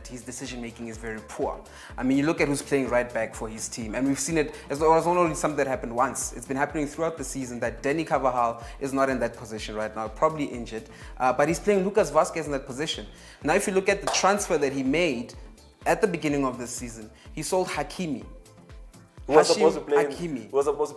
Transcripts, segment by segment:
his decision making is very poor. I mean, you look at who's playing right back for his team, and we've seen it. It was not only something that happened once. It's been happening throughout the season that Danny Carvajal is not in that position right now, probably injured, but he's playing Lucas Vazquez in that position. Now, if you look at the transfer that he made at the beginning of this season, he sold Hakimi. Who was supposed to play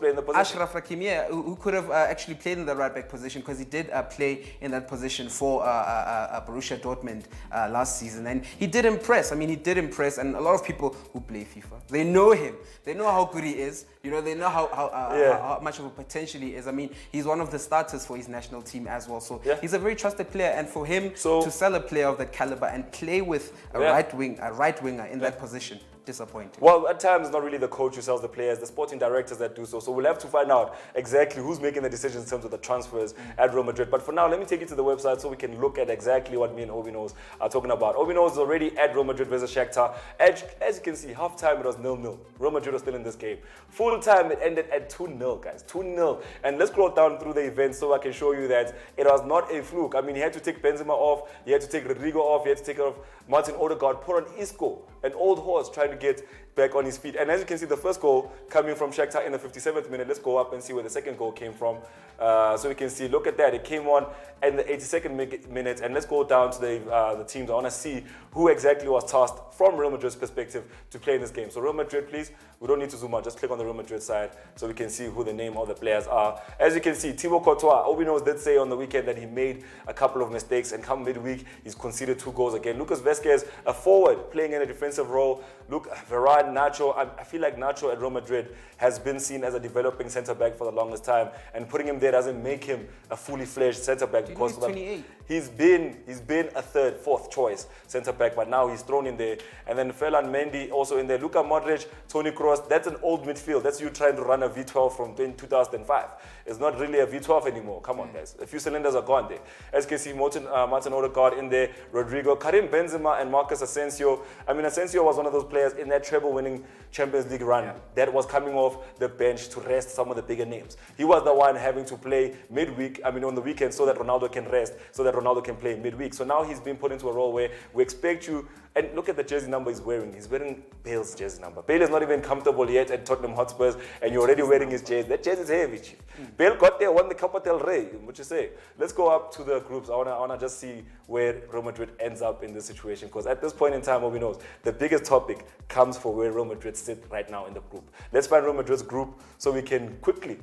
in the position? Ashraf Hakimi, yeah, who could have actually played in the right back position, because he did play in that position for Borussia Dortmund last season, and he did impress. I mean, he did impress, and a lot of people who play FIFA, they know him. They know how good he is. You know, they know how much of a potential he is. I mean, he's one of the starters for his national team as well. So he's a very trusted player, and for him to sell a player of that caliber and play with a right winger in that position, disappointing. Well, at times it's not really the coach who sells the players, the sporting directors that do so. So we'll have to find out exactly who's making the decisions in terms of the transfers at Real Madrid. But for now, let me take you to the website so we can look at exactly what me and Obinos are talking about. Obinos is already at Real Madrid versus Shakhtar. As you can see, half-time it was 0-0. Real Madrid was still in this game. Full time it ended at 2-0, guys. 2-0. And let's scroll down through the event so I can show you that it was not a fluke. I mean, he had to take Benzema off, he had to take Rodrigo off, he had to take off Martin Odegaard, put on Isco, an old horse trying to get back on his feet. And as you can see, the first goal coming from Shakhtar in the 57th minute. Let's go up and see where the second goal came from. So we can see, look at that. It came on in the 82nd minute. And let's go down to the teams. I want to see who exactly was tasked from Real Madrid's perspective to play in this game. So Real Madrid, please. We don't need to zoom out. Just click on the Real Madrid side so we can see who the name of the players are. As you can see, Thibaut Courtois, Obinos did say on the weekend that he made a couple of mistakes, and come midweek, he's conceded 2 goals again. Lucas Vazquez, a forward, playing in a defensive role. Look, Varane, Nacho. I feel like Nacho at Real Madrid has been seen as a developing centre-back for the longest time, and putting him there doesn't make him a fully fledged centre-back, because he's 28. He's been a third, fourth choice centre-back, but now he's thrown in there. And then Ferland Mendy also in there. Luka Modric, Toni Kroos, that's an old midfield. That's you trying to run a V12 from 2005. It's not really a V12 anymore. Come on, guys. A few cylinders are gone there. As you can see, Martin Odegaard in there, Rodrigo, Karim Benzema, and Marcus Asensio. I mean, Asensio was one of those players in that treble-winning Champions League run that was coming off the bench to rest some of the bigger names. He was the one having to play midweek, on the weekend, so that Ronaldo can rest, so that Ronaldo can play midweek. So now he's been put into a role where we expect you, and look at the jersey number he's wearing. He's wearing Bale's jersey number. Bale is not even comfortable yet at Tottenham Hotspurs, and you're already wearing his jersey. That jersey is heavy, chief. Bale got there, won the Copa del Rey. What you say? Let's go up to the groups. I wanna just see where Real Madrid ends up in this situation, because at this point in time, we know the biggest topic comes for where Real Madrid sit right now in the group. Let's find Real Madrid's group so we can quickly.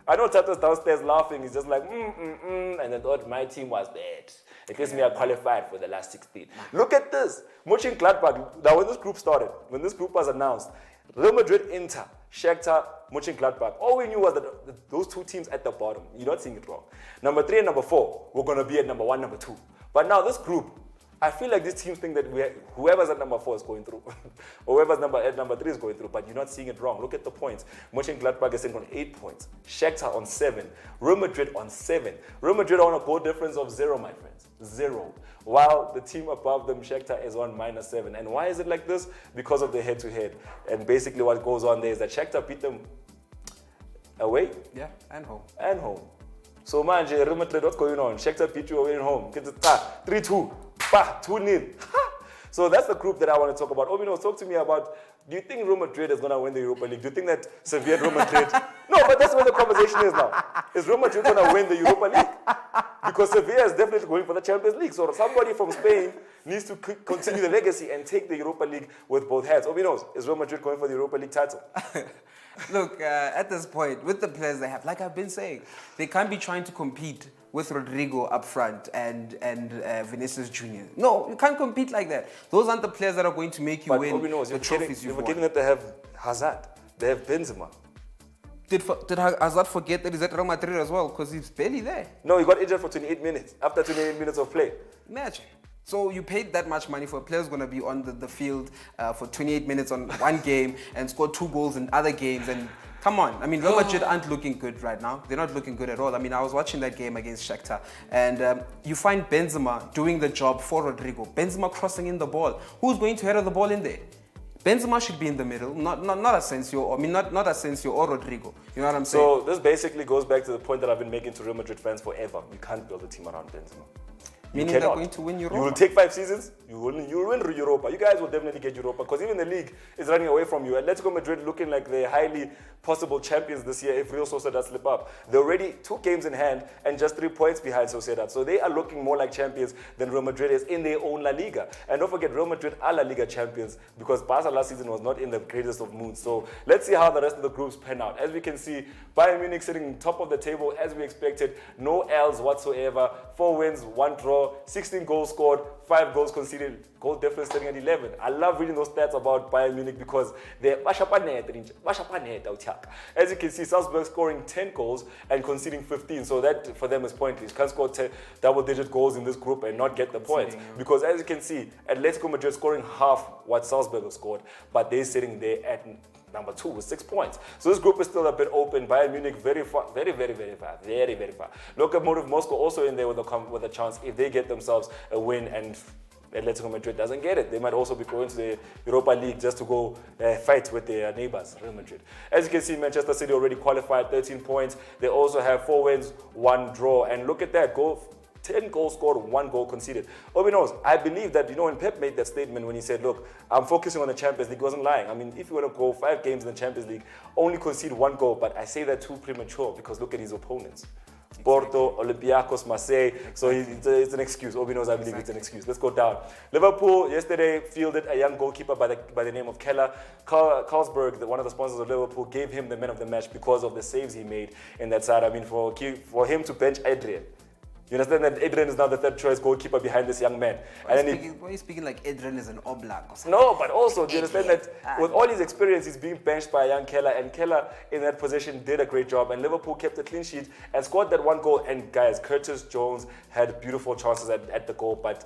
I know Tata's downstairs laughing. He's just like, and I thought my team was bad. At least me are qualified for the last 16. Look at this. Mönchengladbach. Now, when this group started, when this group was announced, Real Madrid, Inter, Shakhtar, Mönchengladbach. All we knew was that those 2 teams at the bottom. You're not seeing it wrong. Number 3 and number 4 were going to be at number 1, number 2. But now this group, I feel like these teams think that whoever's at number 4 is going through, or whoever's at number 3 is going through, but you're not seeing it wrong. Look at the points. Mönchengladbach is sitting on 8 points. Shakhtar on 7. Real Madrid on 7. Real Madrid on a goal difference of 0, my friends. 0. While the team above them, Shakhtar, is on -7. And why is it like this? Because of the head-to-head. And basically what goes on there is that Shakhtar beat them away. Yeah, and home. And home. So, man, Real Madrid, what's going on? Shakhtar beat you away and home. 3-2. 2-0. So that's the group that I want to talk about. Obino, talk to me about, do you think Real Madrid is going to win the Europa League? Do you think that Sevilla and Real Madrid... No, but that's where the conversation is now. Is Real Madrid going to win the Europa League? Because Sevilla is definitely going for the Champions League. So somebody from Spain needs to continue the legacy and take the Europa League with both hands. Obino, is Real Madrid going for the Europa League title? Look, at this point, with the players they have, like I've been saying, they can't be trying to compete with Rodrigo up front and Vinicius Jr. No, you can't compete like that. Those aren't the players that are going to make you win the trophies you've won. You're forgetting that they have Hazard, they have Benzema. Did Hazard forget that he's at Real Madrid as well? Because he's barely there. No, he got injured for 28 minutes, after 28 minutes of play. Imagine. So you paid that much money for a player who's going to be on the field for 28 minutes on one game and score 2 goals in other games. And come on, I mean, Real Madrid aren't looking good right now. They're not looking good at all. I mean, I was watching that game against Shakhtar, and you find Benzema doing the job for Rodrigo. Benzema crossing in the ball. Who's going to header the ball in there? Benzema should be in the middle, not Asensio. I mean, not Asensio or Rodrigo. You know what I'm saying? So this basically goes back to the point that I've been making to Real Madrid fans forever. You can't build a team around Benzema. Meaning they're going to win Europa. You will take 5 seasons, you will win Europa. You guys will definitely get Europa because even the league is running away from you. Atletico Madrid looking like they're highly possible champions this year if Real Sociedad slip up. They're already 2 games in hand and just 3 points behind Sociedad. So they are looking more like champions than Real Madrid is in their own La Liga. And don't forget, Real Madrid are La Liga champions because Barca last season was not in the greatest of moods. So let's see how the rest of the groups pan out. As we can see, Bayern Munich sitting top of the table as we expected. No L's whatsoever. 4 wins, 1 draw, 16 goals scored, 5 goals conceded, goal difference sitting at 11. I love reading those stats about Bayern Munich because they're as you can see, Salzburg scoring 10 goals and conceding 15. So that for them is pointless. You can't score double-digit goals in this group and not get the points. Because as you can see, Atletico Madrid scoring half what Salzburg has scored, but they're sitting there at number 2 with 6 points. So this group is still a bit open. Bayern Munich very far, very far. Lokomotiv Moscow also in there with a chance if they get themselves a win and Atletico Madrid doesn't get it. They might also be going to the Europa League just to go fight with their neighbors, Real Madrid. As you can see, Manchester City already qualified, 13 points. They also have 4 wins, 1 draw. And look at that, 10 goals scored, 1 goal conceded. Obi knows, I believe that, when Pep made that statement when he said, look, I'm focusing on the Champions League, he wasn't lying. I mean, if you want to go 5 games in the Champions League, only concede 1 goal, but I say that too premature because look at his opponents. Porto, Olympiacos, Marseille. So it's an excuse. Obi knows, I believe it's an excuse. Let's go down. Liverpool yesterday fielded a young goalkeeper by the name of Keller. Carlsberg, one of the sponsors of Liverpool, gave him the man of the match because of the saves he made in that side. I mean, for him to bench Adrian. You understand that Adrian is now the 3rd choice goalkeeper behind this young man. Why are you speaking like Adrian is an Oblak or something? No, but also, do you understand that with all his experience, he's being benched by a young Keller, and Keller in that position did a great job, and Liverpool kept a clean sheet and scored that 1 goal. And guys, Curtis Jones had beautiful chances at the goal, but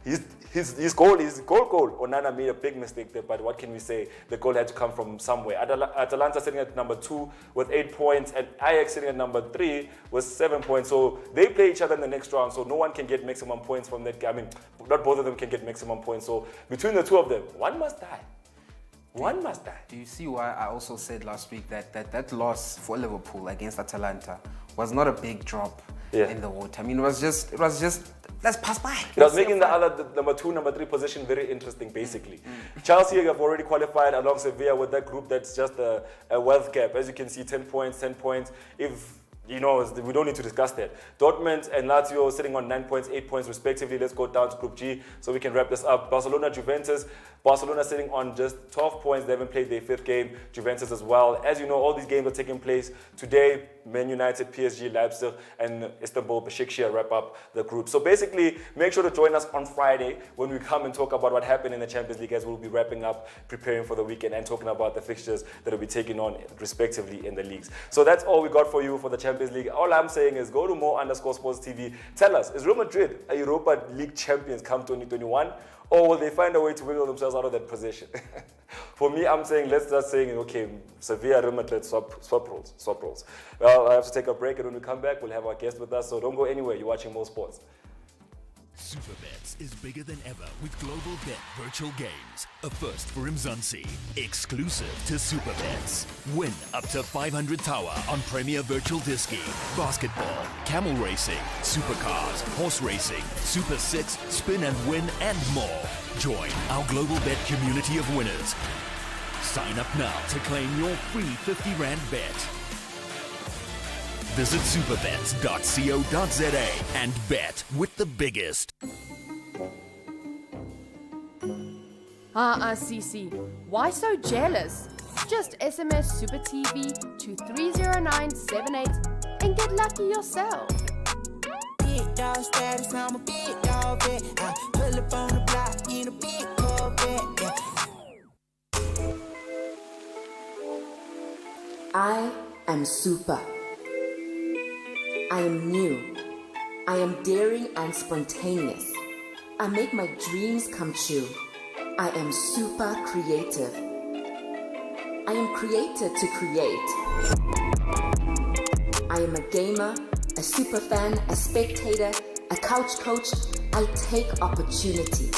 his goal. Onana made a big mistake there, but what can we say? The goal had to come from somewhere. Atalanta sitting at number 2 with 8 points, and Ajax sitting at number 3 with 7 points. So they play each other in the next round, so no one can get maximum points from that. I mean, not both of them can get maximum points. So between the 2 of them, one must die. One must die. Do you see why I also said last week that loss for Liverpool against Atalanta was not a big drop in the water? I mean, it was just let's pass by. It was making the number 2, number 3 position very interesting, basically. Chelsea have already qualified along Sevilla with that group that's just a wealth gap. As you can see, 10 points. If we don't need to discuss that. Dortmund and Lazio sitting on 9 points, 8 points respectively. Let's go down to Group G so we can wrap this up. Barcelona, Juventus. Barcelona sitting on just 12 points. They haven't played their 5th game. Juventus as well. As you know, all these games are taking place today. Man United, PSG, Leipzig, and Istanbul, Besiktas wrap up the group. So basically, make sure to join us on Friday when we come and talk about what happened in the Champions League, as we'll be wrapping up, preparing for the weekend, and talking about the fixtures that will be taken on respectively in the leagues. So that's all we got for you for the Champions League. All I'm saying is go to more_sports TV. Tell us, is Real Madrid a Europa League champions come 2021? Or will they find a way to wiggle themselves out of that position? For me, I'm saying, let's start saying, okay, Sevilla, Real Madrid, swap roles. Well, I have to take a break, and when we come back, we'll have our guest with us, so don't go anywhere. You're watching More Sports. Superbets is bigger than ever with Global Bet Virtual Games. A first for Mzansi. Exclusive to Superbets. Win up to 500 tower on Premier Virtual Disky, basketball, camel racing, supercars, horse racing, Super 6, spin and win, and more. Join our Global Bet community of winners. Sign up now to claim your free 50 Rand bet. Visit superbets.co.za and bet with the biggest. Cece, why so jealous? Just SMS Super TV to 30978 and get lucky yourself. Big dog status, I'm a big dog vet. I pull up on the block in a big Corvette. I am super. I am new. I am daring and spontaneous. I make my dreams come true. I am super creative. I am created to create. I am a gamer, a super fan, a spectator, a couch coach. I take opportunity.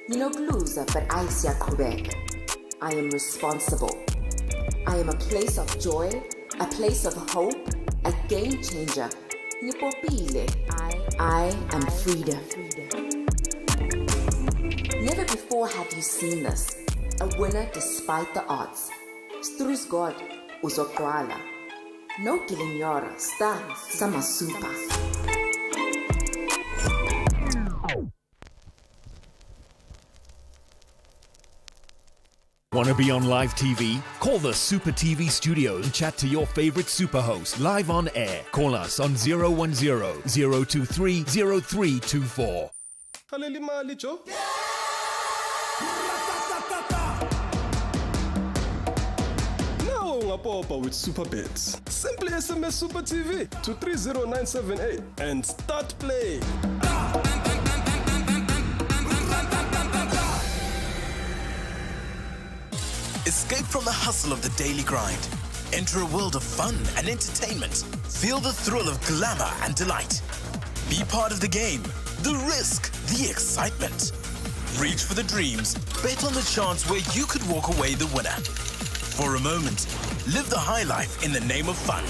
Blues, but I see correct. I am responsible. I am a place of joy, a place of hope, a game changer. I I am freedom. Never before have you seen this. A winner despite the odds. Strus God, uzokwala. No Gilignora, stands, Sama Supa. Want to be on live TV? Call the Super TV studio and chat to your favorite super host live on air. Call us on 010-023-0324. Haleli mali Joe. Now ungapopa with Super Bets. Simply SMS Super TV to 30978 and start playing. Escape from the hustle of the daily grind. Enter a world of fun and entertainment. Feel the thrill of glamour and delight. Be part of the game, the risk, the excitement. Reach for the dreams. Bet on the chance where you could walk away the winner. For a moment, live the high life in the name of fun.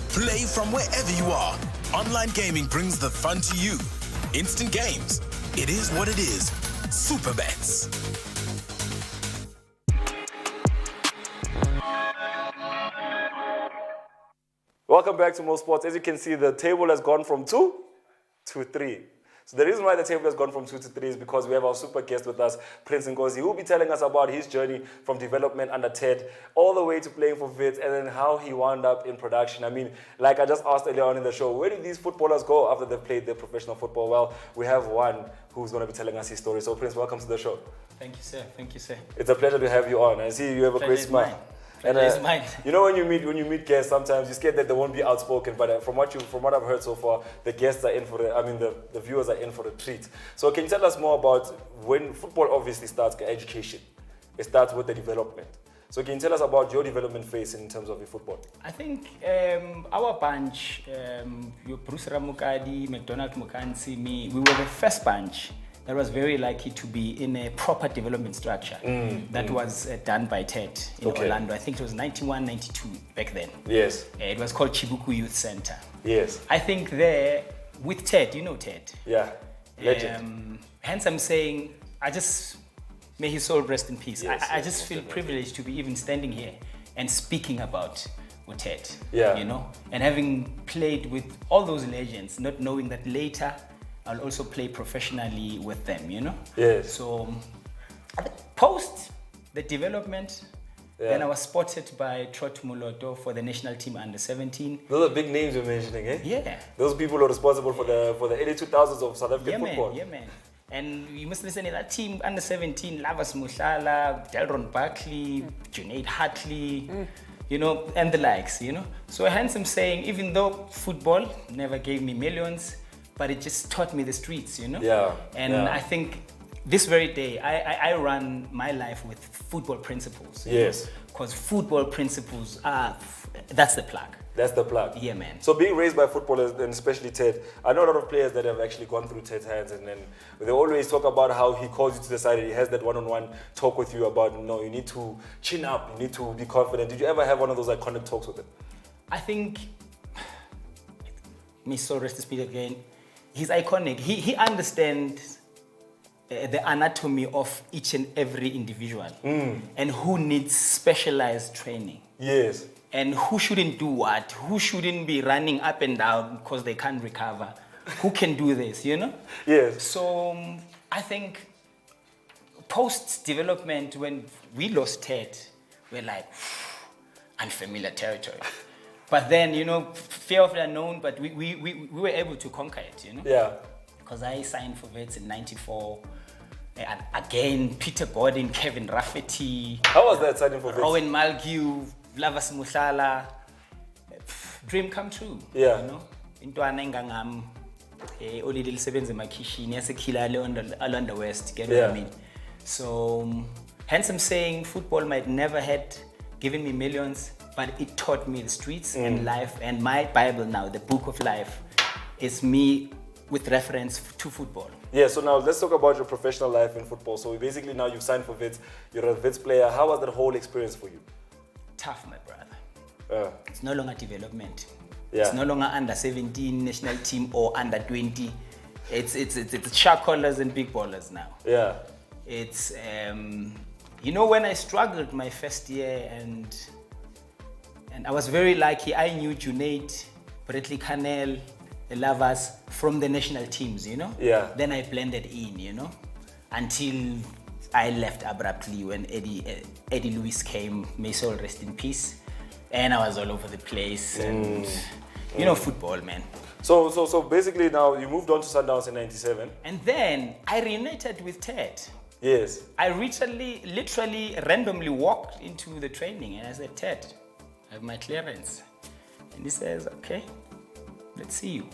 Play from wherever you are. Online gaming brings the fun to you. Instant games. It is what it is. Super Bets. Welcome back to More Sports. As you can see, the table has gone from 2 to 3. So the reason why the table has gone from 2 to 3 is because we have our super guest with us, Prince Ngozi, who will be telling us about his journey from development under Ted all the way to playing for Wits and then how he wound up in production. I mean, like I just asked earlier on in the show, where did these footballers go after they've played their professional football? Well, we have one who's going to be telling us his story. So Prince, welcome to the show. Thank you, sir. Thank you, sir. It's a pleasure to have you on. I see you have a great smile. And you know when you meet guests, sometimes you're scared that they won't be outspoken. But from what I've heard so far, the guests are in for the viewers are in for a treat. So can you tell us more about when football obviously starts education? It starts with the development. So can you tell us about your development phase in terms of your football? I think our bunch, Bruce Ramukadi, McDonald Mukansi, me, we were the first bunch that was very lucky to be in a proper development structure that was done by Ted in Orlando. I think it was 91, 92 back then. Yes. It was called Chibuku Youth Center. Yes. I think there, with Ted, you know Ted? Yeah, legend. Hence I'm saying, may his soul rest in peace. Yes, I just feel definitely privileged to be even standing here and speaking about Ted, Yeah. you know? And having played with all those legends, not knowing that later I'll also play professionally with them, you know? Yes. So, post the development, then I was spotted by Trot Muloto for the national team under 17. Those are big names you're mentioning, eh? Yeah. Those people are responsible for the early 2000s of South African football. Yeah, man. And you must listen to that team under 17, Lavas Mushala, Delron Buckley, Junaid Hartley, you know, and the likes, you know? So hence I'm saying, even though football never gave me millions, but it just taught me the streets, you know? Yeah. And I think this very day, I run my life with football principles. Yes. Because football principles that's the plug. That's the plug. Yeah, man. So being raised by footballers, and especially Ted, I know a lot of players that have actually gone through Ted's hands, and then they always talk about how he calls you to the side and he has that one-on-one talk with you about, no, you need to chin up, you need to be confident. Did you ever have one of those iconic talks with him? I think, may so rest his spirit again, he's iconic. He understands the anatomy of each and every individual and who needs specialized training. Yes. And who shouldn't do what, who shouldn't be running up and down because they can't recover, who can do this, you know? Yes. So I think post-development, when we lost Ted, we're like, unfamiliar territory. But then, you know, fear of the unknown, but we were able to conquer it, you know? Yeah. Because I signed for Wits in 94. And again, Peter Gordon, Kevin Rafferty. How was that signing for Wits? Rowan Malgiu, Lavas Mushala. Dream come true. Yeah. You know? Intwana ingangam. Only little sevens in my kitchen. Yes, a killer along the West. Get what I mean? So, hence I'm saying football might never had given me millions, but it taught me the streets and life. And my Bible now, the book of life, is me with reference to football. Yeah, so now let's talk about your professional life in football. So basically now you've signed for Wits, you're a Wits player. How was that whole experience for you? Tough, my brother. It's no longer development. It's no longer under 17 national team or under 20. It's shark collars and big ballers now. Yeah. It's you know, when I struggled my first year and I was very lucky. I knew Junaid, Bradley Canel, Lavas from the national teams, you know. Yeah. Then I blended in, you know, until I left abruptly when Eddie Lewis came. May soul rest in peace. And I was all over the place, and you know, football, man. So basically now you moved on to Sundowns in '97. And then I reunited with Ted. Yes. I literally randomly walked into the training and I said, Ted, I have my clearance. And he says, okay, let's see you.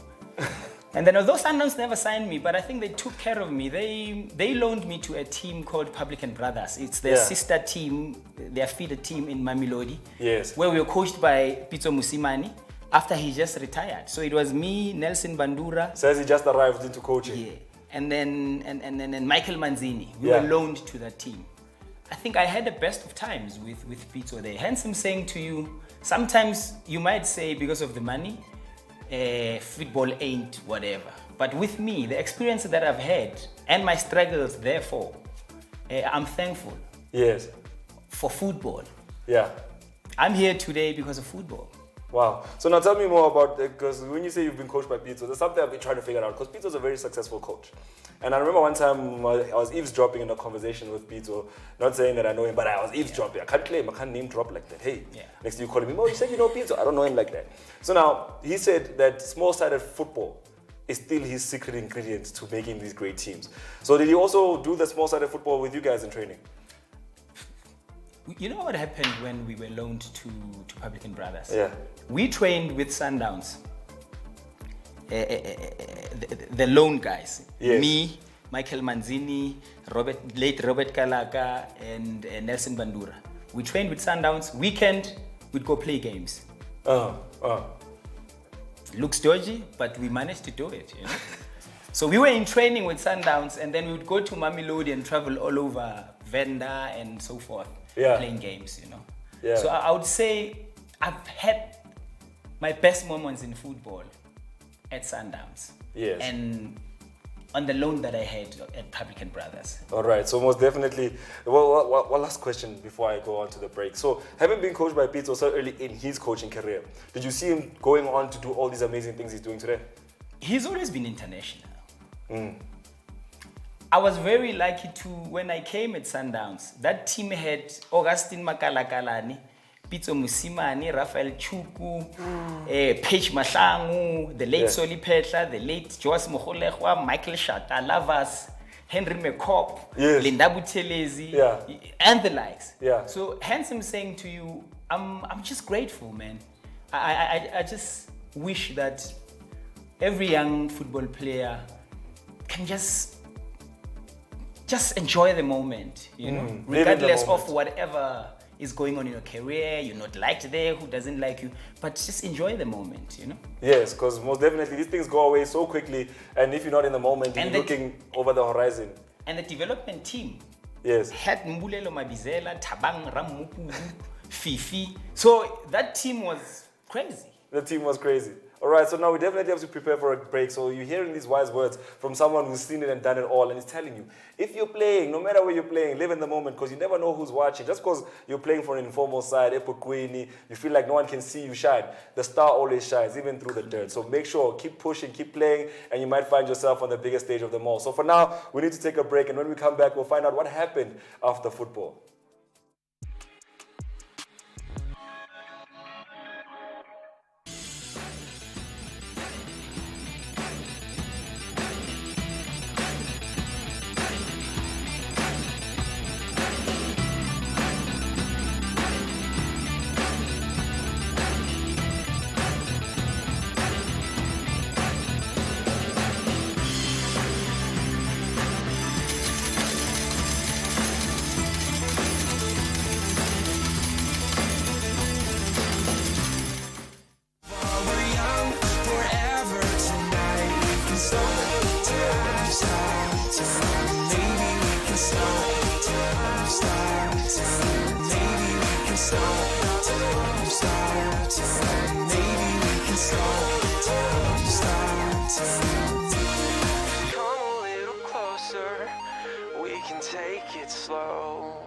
And then although Sundowns never signed me, but I think they took care of me. They loaned me to a team called Publican Brothers. It's their sister team, their feeder team in Mamelodi. Yes. Where we were coached by Pitso Musimani after he just retired. So it was me, Nelson Bandura. Says he just arrived into coaching. Yeah. And then Michael Manzini. We were loaned to that team. I think I had the best of times with Pitso there. Hence I'm saying to you, sometimes you might say because of the money, football ain't whatever. But with me, the experience that I've had and my struggles, therefore, I'm thankful. Yes. For football. Yeah. I'm here today because of football. Wow. So now tell me more about, because when you say you've been coached by Pitso, there's something I've been trying to figure out, because Pitso's a very successful coach. And I remember one time I was eavesdropping in a conversation with Pitso, not saying that I know him, but I was eavesdropping. I can't claim, I can't name drop like that. Hey, next to you calling me, oh, you said you know Pitso. I don't know him like that. So now, he said that small-sided football is still his secret ingredient to making these great teams. So did he also do the small-sided football with you guys in training? You know what happened when we were loaned to Publican Brothers? Yeah. We trained with Sundowns. The loan guys. Yes. Me, Michael Manzini, late Robert Kalaka, and Nelson Bandura. We trained with Sundowns. Weekend, we'd go play games. Looks dodgy, but we managed to do it, you know? So we were in training with Sundowns, and then we would go to Mamelodi and travel all over Venda and so forth, playing games, you know. Yeah. So I would say I've had my best moments in football at Sundowns. Yes. And on the loan that I had at Publican Brothers. All right, so most definitely, one last question before I go on to the break. So, having been coached by Pitso so early in his coaching career, did you see him going on to do all these amazing things he's doing today? He's always been international. I was very lucky to, when I came at Sundowns, that team had Augustine Makalakalani, Pitso Musimani, Rafael Chuku, Page Mahlangu, the late Soli Petla, the late Joas Moholehwa, Michael Shata, Lavas, Henry McCobb, Linda Buthelezi, and the likes. So hence I'm saying to you, I'm just grateful, man. I just wish that every young football player can just enjoy the moment, you know, regardless of whatever is going on in your career. You're not liked there, who doesn't like you, but just enjoy the moment, you know. Yes, because most definitely these things go away so quickly, and if you're not in the moment, you're looking over the horizon. And the development team had Mbulelo Mabizela, Tabang Ramupu, Fifi. So that team was crazy. The team was crazy. All right, so now we definitely have to prepare for a break. So you're hearing these wise words from someone who's seen it and done it all, and he's telling you, if you're playing, no matter where you're playing, live in the moment, because you never know who's watching. Just because you're playing for an informal side, you feel like no one can see you shine. The star always shines, even through the dirt. So make sure, keep pushing, keep playing, and you might find yourself on the biggest stage of them all. So for now, we need to take a break, and when we come back, we'll find out what happened after football. can Come a little closer, we can take it slow.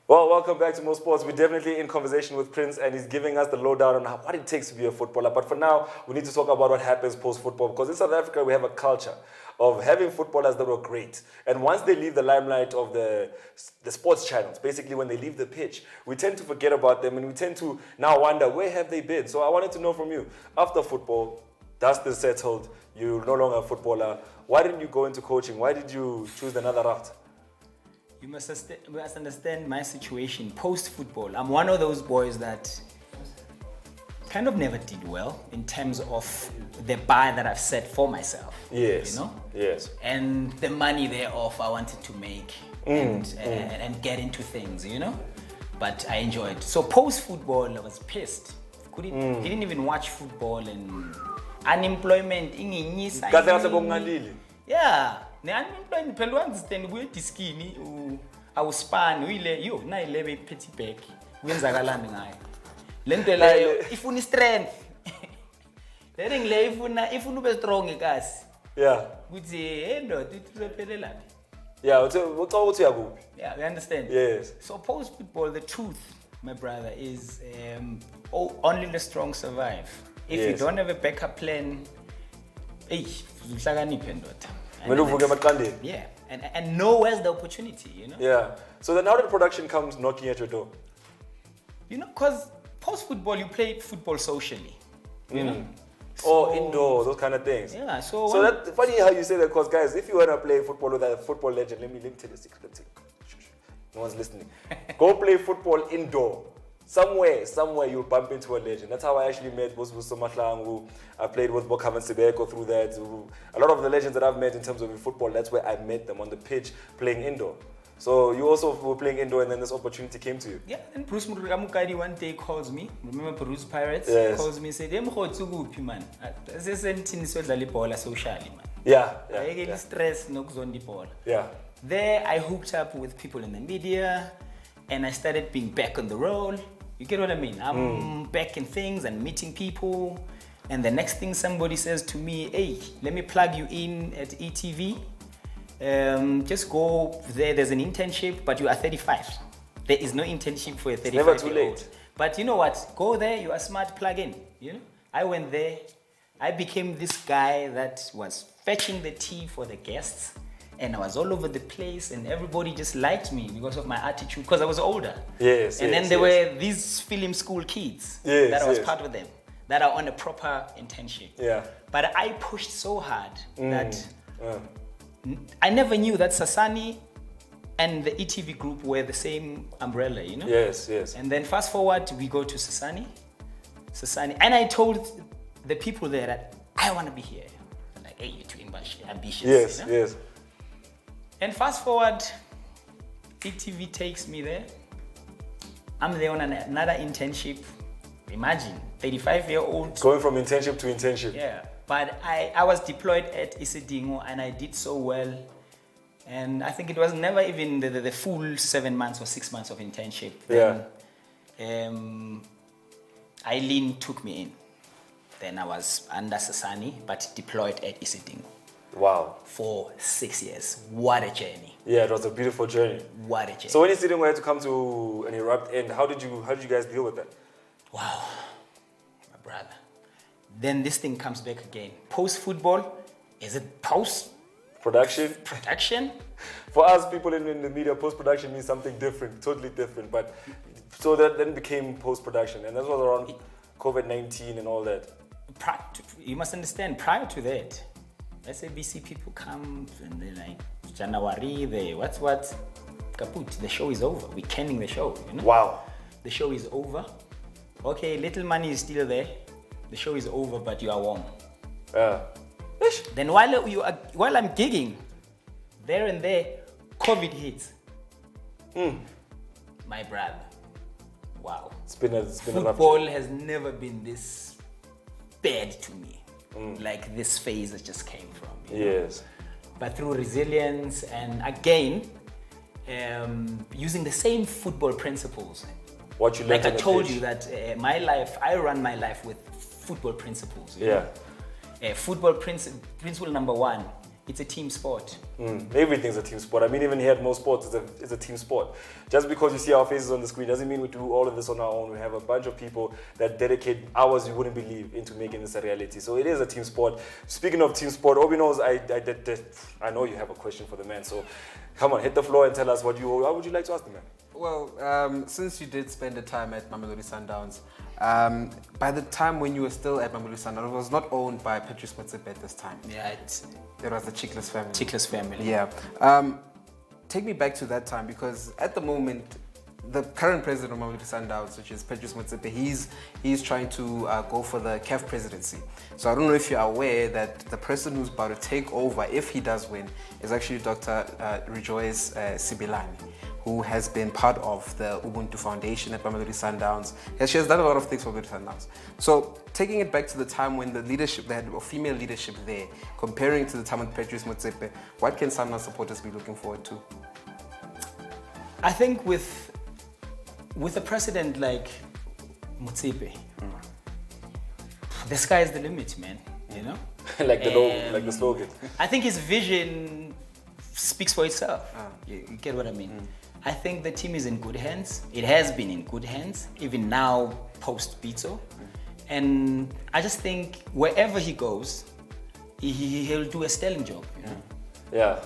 Well, welcome back to More Sports. We're definitely in conversation with Prince, and he's giving us the lowdown on what it takes to be a footballer. But for now, we need to talk about what happens post-football, because in South Africa, we have a culture of having footballers that were great. And once they leave the limelight of the sports channels, basically when they leave the pitch, we tend to forget about them, and we tend to now wonder, where have they been? So I wanted to know from you, after football, dust is settled, you're no longer a footballer, why didn't you go into coaching? Why did you choose another route? You must understand my situation post-football. I'm one of those boys that kind of never did well in terms of the bar that I've set for myself. Yes. You know? Yes. And the money thereof I wanted to make and get into things, you know? But I enjoyed. So post-football, I was pissed. Didn't even watch football, and unemployment. Yeah. Ne-unemployment phela u-understand kuye-diskini awuspani uyile yo nayilebe iphethe ibhek kuyenzakalani ngayo le nto layo ifuna i-strength le thing le ifuna ube strong ekasi Yeah. kuthi hey ndoda uzophelelaphi. Yeah, yeah, you understand? Yes. So post-football, the truth, my brother, is only the strong survive. If you don't have a backup plan, yeah, and know where's the opportunity, you know? Yeah. So then how did production comes knocking at your door? You know, because post-football, you play football socially, you know? Or indoor, those kind of things. Yeah, so that's funny how you say that, because guys, if you want to play football with a football legend, let me tell you a secret. No one's listening. Go play football indoor. Somewhere you'll bump into a legend. That's how I actually met Bosu Somatlang, who I played with Bokavan Sibeko through that. A lot of the legends that I've met in terms of football, that's where I met them, on the pitch, playing indoor. So you also were playing indoor, and then this opportunity came to you. Yeah, and Bruce Murugamukadi one day calls me. Remember Bruce Pirates? Yes. Calls me and said, man. Socially, man. Yeah. Stress, no. Yeah. There, I hooked up with people in the media, and I started being back on the road. You get what I mean? I'm back in things and meeting people. And the next thing somebody says to me, hey, let me plug you in at ETV. Just go there. There's an internship, but you are 35. There is no internship for a 35-year-old. Never too late. But you know what? Go there. You are smart. Plug in. You know. I went there. I became this guy that was fetching the tea for the guests, and I was all over the place, and everybody just liked me because of my attitude, because I was older. Yes. And then there were these film school kids that I was part of them, that are on a proper internship. Yeah. But I pushed so hard that I never knew that Sasani and the ETV group were the same umbrella, you know? Yes. And then fast forward, we go to Sasani, and I told the people there that I want to be here. Like, hey, you're too ambitious. Yes, you know? yes. And fast forward, ETV takes me there. I'm there on another internship. Imagine, 35-year-old. Going from internship to internship. Yeah. But I was deployed at Isidingo, and I did so well. And I think it was never even the full 7 months or 6 months of internship. Then, Eileen took me in. Then I was under Sasani, but deployed at Isidingo. Wow. For 6 years. What a journey. Yeah, it was a beautiful journey. What a journey. So when Isidingo had to come to an abrupt end, how did you guys deal with that? Wow, my brother. Then this thing comes back again. Post-football, is it Production? Production? For us people in the media, post-production means something different, totally different. But so that then became post-production, and that was around COVID-19 and all that. You must understand, prior to that, SABC people come and they're like, January, what's kaput, the show is over. We're canning the show, you know? Wow. The show is over. Okay, little money is still there. The show is over, but you are warm. Yeah. Then while I'm gigging, there and there, COVID hits. My brother, wow. Football has never been this bad to me. Like this phase that just came from. Yes. But through resilience and again, using the same football principles. What you learned Like I on the told pitch. you that my life, I run my life with football principles. you Yeah. know. Football principle number one, it's a team sport. Everything's a team sport. I mean, even here at most sports, it's a team sport. Just because you see our faces on the screen doesn't mean we do all of this on our own. We have a bunch of people that dedicate hours you wouldn't believe into making this a reality. So it is a team sport. Speaking of team sport, Obi knows I know you have a question for the man. So come on, hit the floor and tell us what would you like to ask the man? Well, since you did spend the time at Mamelodi Sundowns, by the time when you were still at Mamelodi Sundowns, it was not owned by Patrice Motsepe at this time. Yeah, It was the Chickless family. Chickless family. Yeah. Take me back to that time, because at the moment, the current president of Mamelodi Sundowns, which is Patrice Motsepe, he's trying to go for the CAF presidency. So I don't know if you're aware that the person who's about to take over, if he does win, is actually Dr. Rejoice Sibilani, who has been part of the Ubuntu Foundation at Mamelodi Sundowns. She has done a lot of things for Mamelodi Sundowns. So taking it back to the time when the leadership, they had a female leadership there, comparing to the time with Patrice Motsepe, what can Sundowns supporters be looking forward to? I think with a president like Motsepe, the sky is the limit, man. You know? like the slogan. I think his vision speaks for itself. You get what I mean? I think the team is in good hands. It has been in good hands, even now post Beto. And I just think wherever he goes, he'll do a sterling job. You know? Yeah.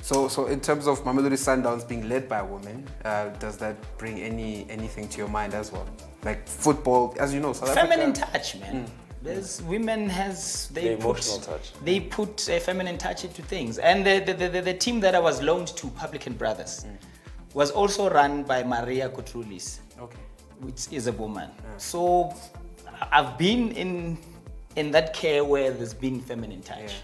So in terms of Mamelodi Sundowns being led by a woman, does that bring anything to your mind as well? Like football, as you know, South Feminine Africa. touch, man. There's women The emotional touch. They put a feminine touch into things. And the team that I was loaned to, Publican Brothers, was also run by Maria Kotrulis, which is a woman. So I've been in that care where there's been feminine touch.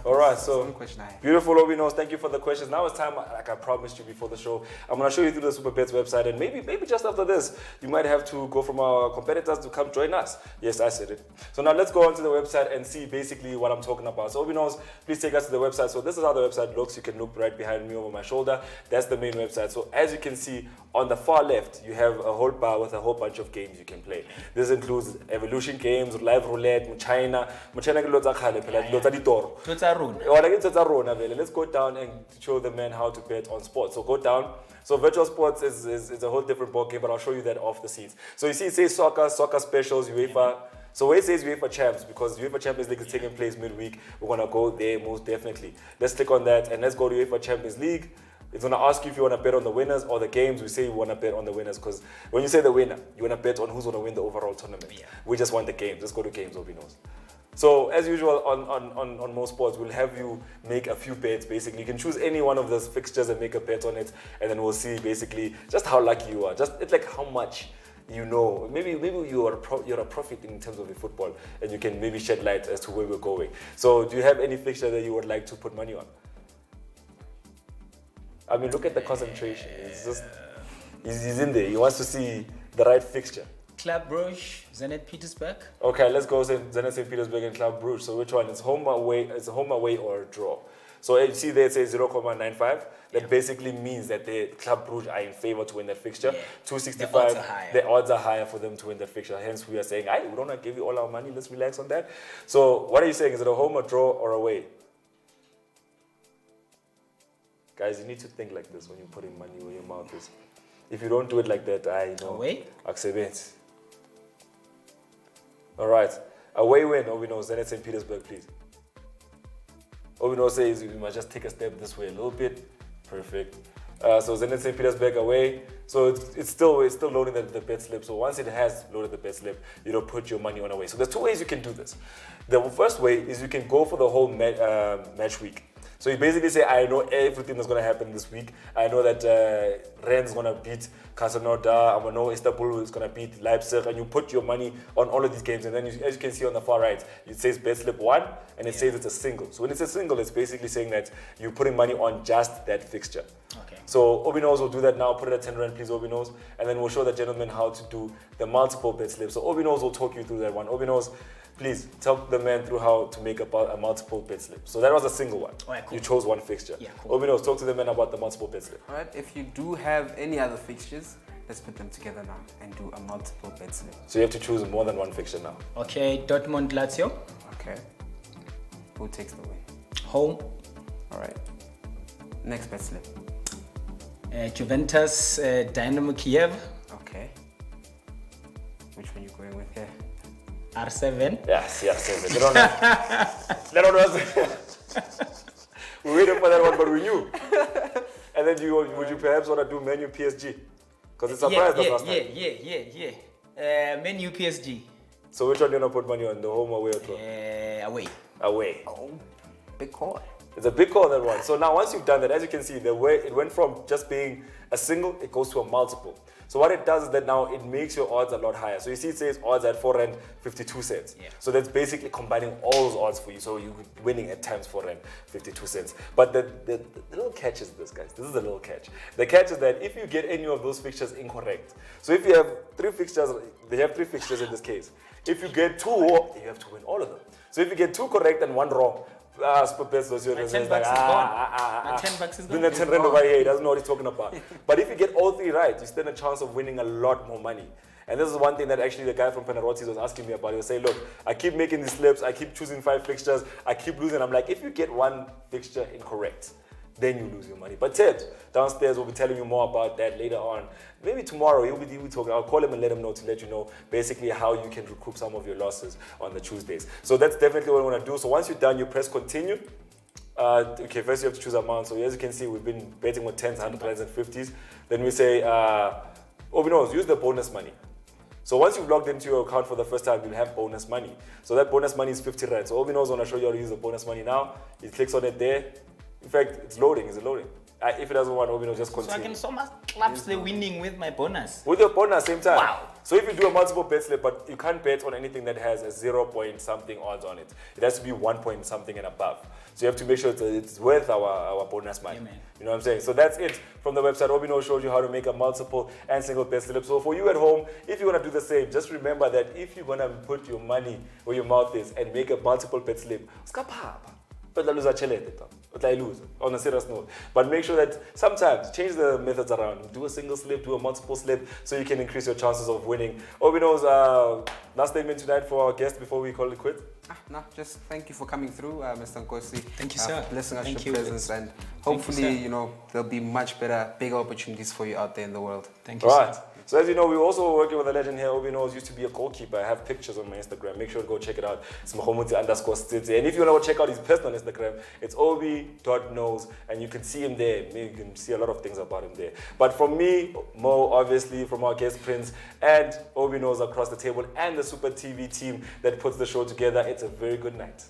All right, so beautiful, Obinos. Thank you for the questions. Now it's time, like I promised you before the show, I'm going to show you through the SuperBets website, and maybe just after this, you might have to go from our competitors to come join us. Yes, I said it. So now let's go onto the website and see basically what I'm talking about. So Obinos, please take us to the website. So this is how the website looks. You can look right behind me over my shoulder. That's the main website. So as you can see, on the far left, you have a whole bar with a whole bunch of games you can play. This includes games, live roulette, China. Let's go down and show the man how to bet on sports. So go down. So virtual sports is a whole different ballgame, but I'll show you that off the scenes. So you see it says soccer specials, UEFA. So where it says UEFA Champs, because UEFA Champions League is taking place midweek, we're going to go there most definitely. Let's click on that and let's go to UEFA Champions League. It's going to ask you if you want to bet on the winners or the games. We say you want to bet on the winners because when you say the winner, you want to bet on who's going to win the overall tournament. Yeah. We just want the games. Let's go to games, Obi knows. So as usual on most sports, we'll have you make a few bets. Basically, you can choose any one of those fixtures and make a bet on it, and then we'll see basically just how lucky you are. It's like how much you know. Maybe you're a prophet in terms of the football, and you can maybe shed light as to where we're going. So do you have any fixture that you would like to put money on? I mean, look at the concentration. It's just he's in there. He wants to see the right fixture. Club Brugge, Zenit Petersburg. Okay, let's go Zenit St. Petersburg and Club Brugge. So which one? It's home away. It's a home away or a draw. So you see there it says 0.95. That basically means that the Club Brugge are in favor to win that fixture. 265. The odds are higher for them to win that fixture. Hence, we are saying, we don't want to give you all our money. Let's relax on that. So what are you saying? Is it a home, a draw, or away? Guys, you need to think like this when you're putting money where your mouth is. If you don't do it like that, I know. Away? Accept. All right. Away win, Obino, Zenit St. Petersburg, please. Obino says we must just take a step this way a little bit. Perfect. So Zenit St. Petersburg away. So it's still loading the bet slip. So once it has loaded the bet slip, you don't put your money on away. So there's two ways you can do this. The first way is you can go for the whole match week. So you basically say, I know everything that's going to happen this week. I know that Rennes is going to beat Krasnodar. I know Istanbul is going to beat Leipzig. And you put your money on all of these games. And then, as you can see on the far right, it says bet slip 1, and it says it's a single. So when it's a single, it's basically saying that you're putting money on just that fixture. Okay. So Obinos will do that now. Put it at 10 Rand, please, Obinos. And then we'll show the gentleman how to do the multiple bet slips. So Obinos will talk you through that one. Obinos, please tell the man through how to make a multiple bet slip. So that was a single one. All right, cool. You chose one fixture. Yeah, cool. Obinos, talk to the man about the multiple bet slip. All right, if you do have any other fixtures, let's put them together now and do a multiple bet slip. So you have to choose more than one fixture now. Okay, Dortmund Lazio. Okay. Who takes the win? Home. All right. Next bet slip. Juventus Dynamo Kiev. Okay. Which one you going with here? R7. Yes. They don't know. We waited for that one, but we knew. And then would you perhaps want to do Man U PSG? Because it's surprised us last time. Yeah. Man U PSG. So which one do you want to put money on? The home, away, or draw? Away. Oh, big call. It's a big call, that one. So now once you've done that, as you can see, the way it went from just being a single, it goes to a multiple. So what it does is that now it makes your odds a lot higher. So you see it says odds at 4 Rand 52 cents. Yeah. So that's basically combining all those odds for you. So you're winning at times 4 Rand 52 cents. But the little catch is this, guys. This is a little catch. The catch is that if you get any of those fixtures incorrect, so if you have 3 fixtures, they have 3 fixtures in this case. If you get 2, you have to win all of them. So if you get 2 correct and 1 wrong, $10 is gone. My 10 bucks is gone. Then the 10 Rand over here, he doesn't know what he's talking about. But if you get all 3 right, you stand a chance of winning a lot more money. And this is one thing that actually the guy from Penarottis was asking me about. He was saying, look, I keep making these slips, I keep choosing 5 fixtures, I keep losing. I'm like, if you get 1 fixture incorrect, then you lose your money. But Ted, downstairs, will be telling you more about that later on. Maybe tomorrow, he'll be talking. I'll call him and let him know to let you know basically how you can recoup some of your losses on the Tuesdays. So that's definitely what I want to do. So once you're done, you press continue. Okay, first you have to choose amount. So as you can see, we've been betting with 10s, 100s, and 50s. Then we say, Obinos, use the bonus money. So once you've logged into your account for the first time, you'll have bonus money. So that bonus money is 50 Rand. So Obinos want to show you how to use the bonus money now. He clicks on it there. In fact, it's loading. Is it loading? If it doesn't want, Obinos, just continue. So I can so much claps the winning with my bonus. With your bonus, same time. Wow. So if you do a multiple bet slip, but you can't bet on anything that has a 0 point something odds on it. It has to be 1 point something and above. So you have to make sure it's worth our bonus money. Yeah, man. You know what I'm saying? So that's it from the website. Obino showed you how to make a multiple and single bet slip. So for you at home, if you want to do the same, just remember that if you're going to put your money where your mouth is and make a multiple bet slip, lose on a serious note. But make sure that sometimes change the methods around. Do a single slip, do a multiple slip, so you can increase your chances of winning. Obino's last statement tonight for our guest before we call it quits. No, just thank you for coming through, Mr. Nkosi. Thank you, sir. Blessing us Thank with you. your presence, and hopefully, there'll be much better, bigger opportunities for you out there in the world. Thank you, Right. sir. So as you know, we're also working with a legend here. Obino used to be a goalkeeper. I have pictures on my Instagram. Make sure to go check it out. It's _Stitzy. And if you want to check out his personal Instagram, it's obi.knows, and you can see him there. Maybe you can see a lot of things about him there. But from me, Mo, obviously, from our guest Prince, and Obi knows across the table, and the Super TV team that puts the show together, it's a very good night.